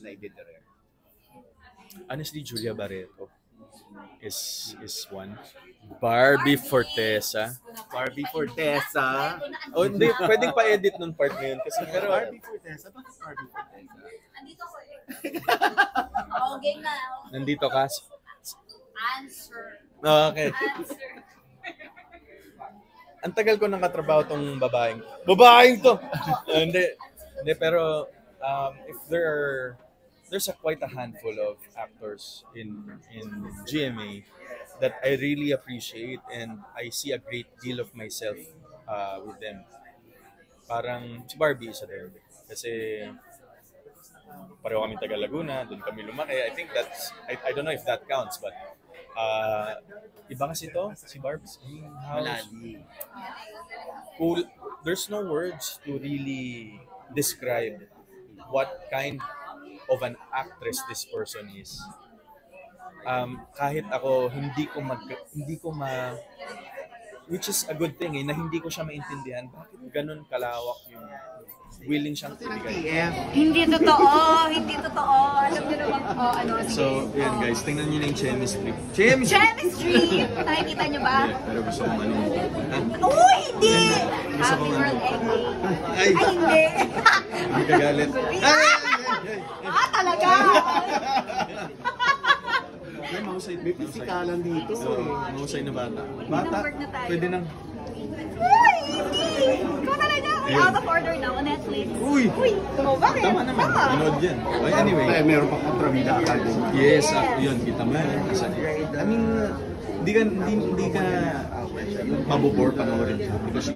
na i-direct? Honestly, Julia Barreto is one. Barbie Fortesa. Barbie Fortesa. Oh, hindi, pwedeng pa-edit nung part na yun. Kasi, pero, Barbie Fortesa? Bakit Barbie Fortesa? Andito ko eh. Oh, game na. nandito ka. Answer. Okay. Answer. Ang tagal ko nang katrabaho tong babaeng to. Hindi, pero if there's quite a handful of actors in GMA that I really appreciate and I see a great deal of myself with them. Parang si Barbie isa din. Kasi pareho kami taga Laguna, doon kami lumaki. I think I don't know if that counts, but iba kasi to, si Barb's house. Malali. Cool. There's no words to really describe what kind of an actress this person is. Kahit ako hindi ko which is a good thing na hindi ko siya maintindihan bakit ganun kalawak yung willing siyang ibigay. Hindi totoo. Alam niyo naman po, sige. So, yan guys, tingnan niyo na yung chemistry. Chemistry! Nakikita niyo ba? Pero gusto kong ano. Uy, hindi! Gusto Happy kong World ano. Ending. Ay, Hindi. hindi ka galit. Talaga? May mahusay. May pisikalan dito. So, mahusay na bata. Bata, Number na tayo. pwede nang... Uy, hindi! Ikaw talaga. Out of order now on Netflix. Uy! Bakit? Tama naman. Panood yan. Okay, anyway. Meron pa kontrabida academy. Yes, yun. Kita mo yan. I mean, hindi ka mabubore panoorin. Because